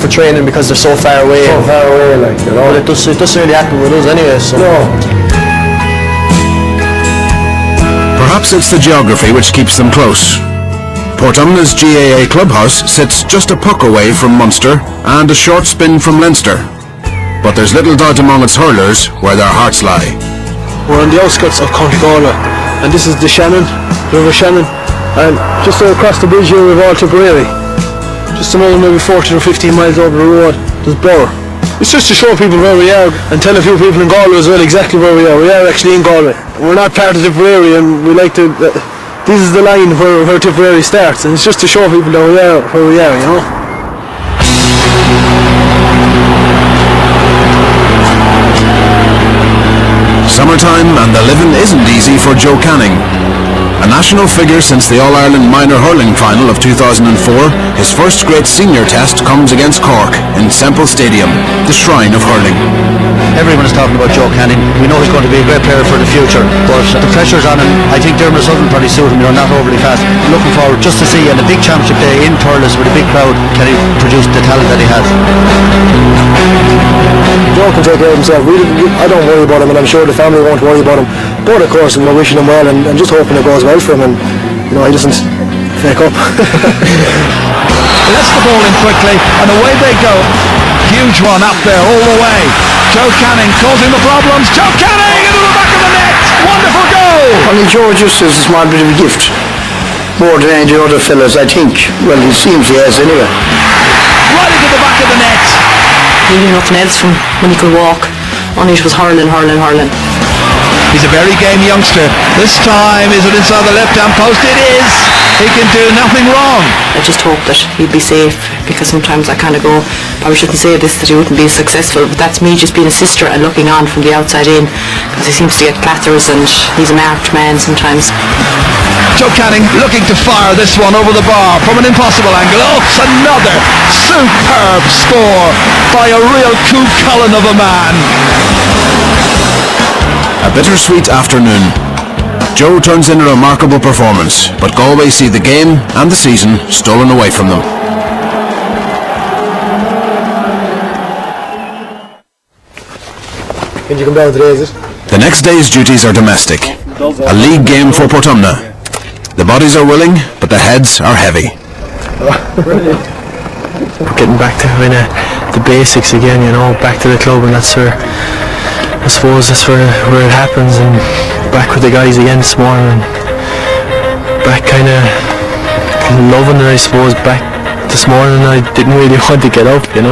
for training because they're so far away. So far away, like, you know. But it doesn't really happen with us anyway, so. No. Perhaps it's the geography which keeps them close. Portumna's GAA clubhouse sits just a puck away from Munster and a short spin from Leinster. But there's little doubt among its hurlers where their hearts lie. We're on the outskirts of County Galway, and this is the Shannon, River Shannon, and just across the bridge here we've all Tipperary. Just another maybe 14 or 15 miles over the road, there's Borough. It's just to show people where we are and tell a few people in Galway as well exactly where we are. We are actually in Galway. We're not part of Tipperary, and we like to. This is the line where Tipperary starts, and it's just to show people that we are where we are, you know. Summertime and the living isn't easy for Joe Canning. A national figure since the All-Ireland Minor Hurling Final of 2004, his first great senior test comes against Cork in Semple Stadium, the shrine of hurling. Everyone is talking about Joe Canning. We know he's going to be a great player for the future, but the pressure's on him. I think Dermot Sutherland probably suit him, not overly fast. Looking forward just to see in a big championship day in Thurles with a big crowd, can he produce the talent that he has. Joe can take care of himself. I don't worry about him, and I'm sure the family won't worry about him. But of course, we're wishing him well and just hoping it goes well for him, and he doesn't fake up. Lets the ball in quickly, and away they go. Huge one up there all the way. Joe Canning causing the problems. Joe Canning into the back of the net. Wonderful goal. I mean, Joe just has a small bit of a gift. More than any other fellas, I think. Well, he seems he has anyway. Right into the back of the net. He knew nothing else from when he could walk. Only it was hurling. He's a very game youngster. This time, is it inside the left-hand post? It is. He can do nothing wrong. I just hope that he'd be safe, because sometimes I kind of go, probably shouldn't say this, that he wouldn't be successful, but that's me just being a sister and looking on from the outside in, because he seems to get clatters and he's a marked man sometimes. Joe Canning looking to fire this one over the bar from an impossible angle. Oh, it's another superb score by a real Cú Chulainn of a man. A bittersweet afternoon. Joe turns in a remarkable performance, but Galway see the game and the season stolen away from them. Can you come down today, is it? The next day's duties are domestic. A league game for Portumna. The bodies are willing, but the heads are heavy. We're getting back to the basics again, back to the club, and that's where, I suppose, that's where it happens, and back with the guys again this morning, back kind of loving it, I suppose. Back this morning I didn't really want to get up, but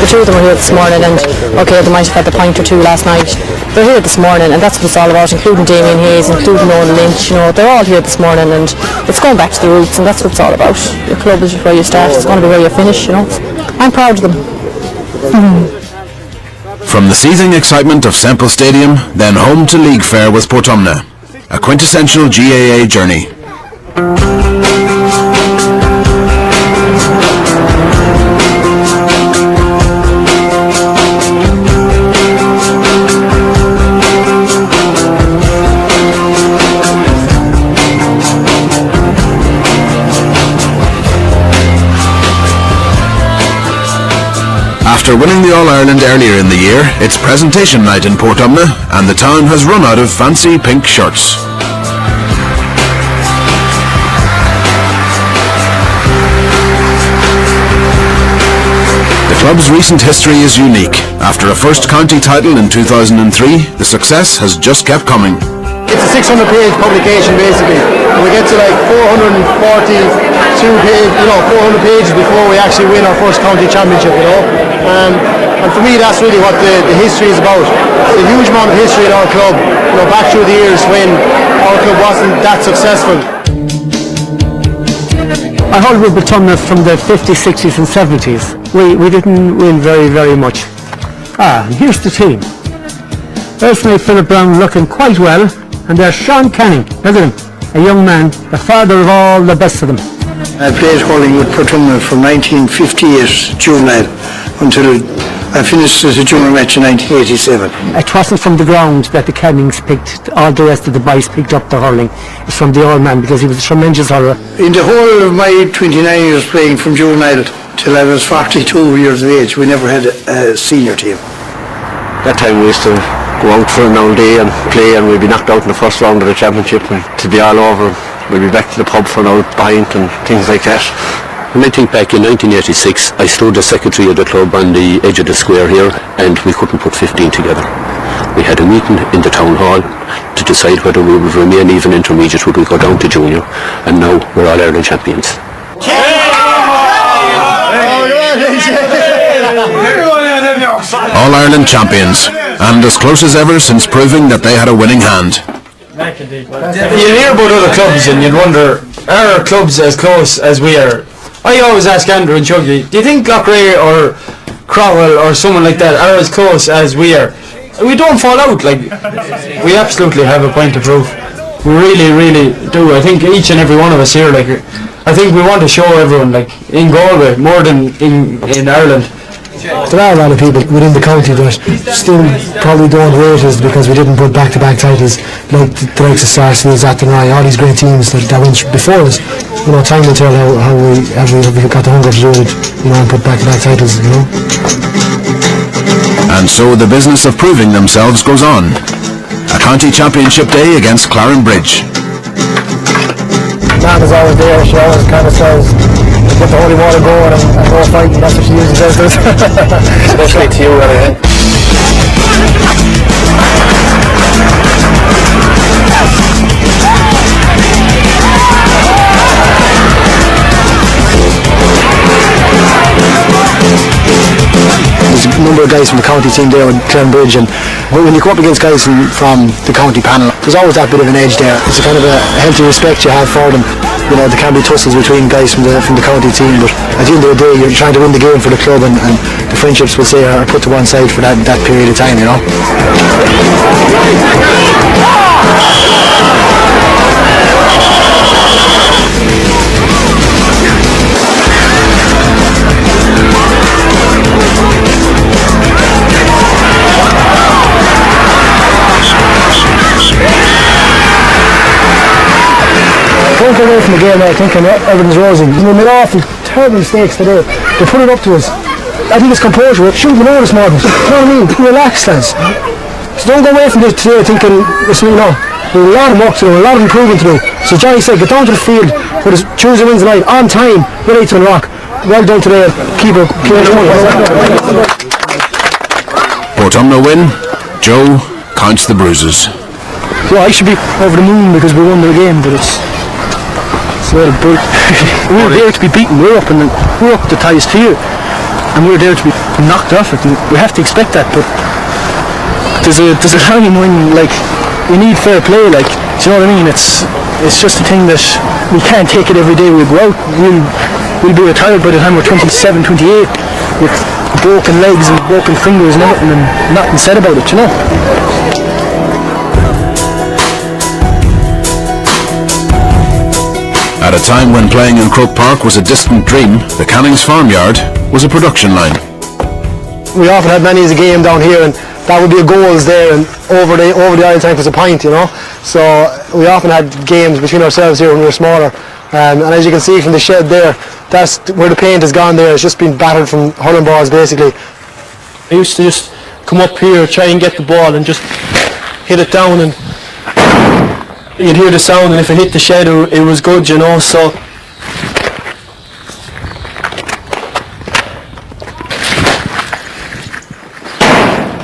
The two of them were here this morning, and okay, they might have had a pint or two last night. They're here this morning, and that's what it's all about, including Damien Hayes, including Owen Lynch. They're all here this morning, and it's going back to the roots, and that's what it's all about. Your club is where you start, it's going to be where you finish. I'm proud of them. From the seething excitement of Semple Stadium, then home to League Fair with Portumna. A quintessential GAA journey. After winning the All-Ireland earlier in the year, it's presentation night in Portumna, and the town has run out of fancy pink shirts. The club's recent history is unique. After a first county title in 2003, the success has just kept coming. it's a 600-page publication basically. And we get to like 400 pages before we actually win our first county championship, And for me, that's really what the history is about. It's a huge amount of history in our club, back through the years when our club wasn't that successful. I hold with Portumna from the 50s, 60s and 70s. We didn't win very, very much. And here's the team. There's Philip Brown looking quite well, and there's Sean Canning, look at him, a young man, the father of all the best of them. I played hurling with Portumna from 1958 July until I finished as a junior match in 1987. It wasn't from the ground that the Cannings picked, all the rest of the boys picked up the hurling. It's from the old man, because he was a tremendous hurler. In the whole of my 29 years playing from juvenile till I was 42 years of age, we never had a senior team. That time we used to go out for an all day and play, and we'd be knocked out in the first round of the championship, and to be all over, we'd be back to the pub for an old pint and things like that. When I think back in 1986, I stood as secretary of the club on the edge of the square here, and we couldn't put 15 together. We had a meeting in the town hall to decide whether we would remain even intermediate, would we go down to junior, and now we're All Ireland champions. All Ireland champions, and as close as ever since proving that they had a winning hand. You hear about other clubs and you'd wonder, are our clubs as close as we are? I always ask Andrew and Chuggy, do you think Loughrea or Crowell or someone like that are as close as we are? We don't fall out, like, we absolutely have a point to prove. We really, really do. I think each and every one of us here, like, I think we want to show everyone, like, in Galway, more than in Ireland. There are a lot of people within the county that still probably don't rate us because we didn't put back-to-back titles like the likes of Sarsfields, Athenry, all these great teams that went before us. You know, time will tell how we got the hunger to do it, you know, and put back-to-back titles, you know. And so the business of proving themselves goes on. A county championship day against Clarenbridge. Mom is always there, she always kind of says, get the holy water going and go fighting, that's what she usually says to us. Especially to you, anyway. There's a number of guys from the county team there with Clarenbridge, and when you come up against guys from the county panel, there's always that bit of an edge there. It's a kind of a healthy respect you have for them. You know, there can be tussles between guys from the county team, but at the end of the day, you're trying to win the game for the club, and the friendships, we'll say, are put to one side for that period of time, you know. Don't go away from the game now thinking everything's rosy. We made awful, terrible mistakes today. They put it up to us. I think it's composure. It shouldn't be nervous, Martin. You know what I mean? Relax, lads. So don't go away from this today thinking, listen, you know, there's a lot of work to do, a lot of improving to do. So Johnny said, get down to the field for the Tuesday, Wednesday night, on time, ready to rock. Well done today. Keep it. Portumna win. Joe counts the bruises. So I should be over the moon because we won the game, but it's a lot of brute. We were there to be beaten. We're up the highest tier, and we're there to be knocked off it. And we have to expect that, but there's a line when, like, we need fair play. Like, do you know what I mean? It's just a thing that we can't take it every day. We'll go out. We'll be retired by the time we're 27, 28, with broken legs and broken fingers and everything, and nothing said about it. You know. At a time when playing in Croke Park was a distant dream, the Cannings farmyard was a production line. We often had many as a game down here, and that would be a goals there, and over the Iron tank was a pint, you know. So we often had games between ourselves here when we were smaller. And as you can see from the shed there, that's where the paint has gone there. It's just been battered from hurling balls, basically. I used to just come up here, try and get the ball and just hit it down, and you'd hear the sound, and if it hit the shed, it was good, you know. So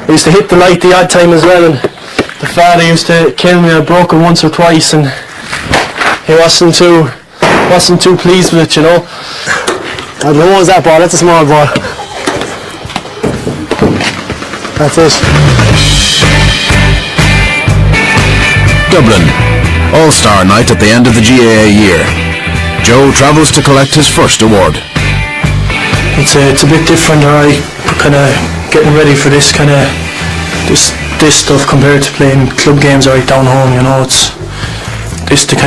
I used to hit the light the odd time as well, and the father used to kill me. I broke it once or twice, and he wasn't too pleased with it, you know. I don't know what was that ball. That's a small ball. That's it. Dublin. All-Star night at the end of the GAA year. Joe travels to collect his first award. It's a bit different, alright. Kind of getting ready for this kind of this stuff compared to playing club games right down home. You know, it's this the kind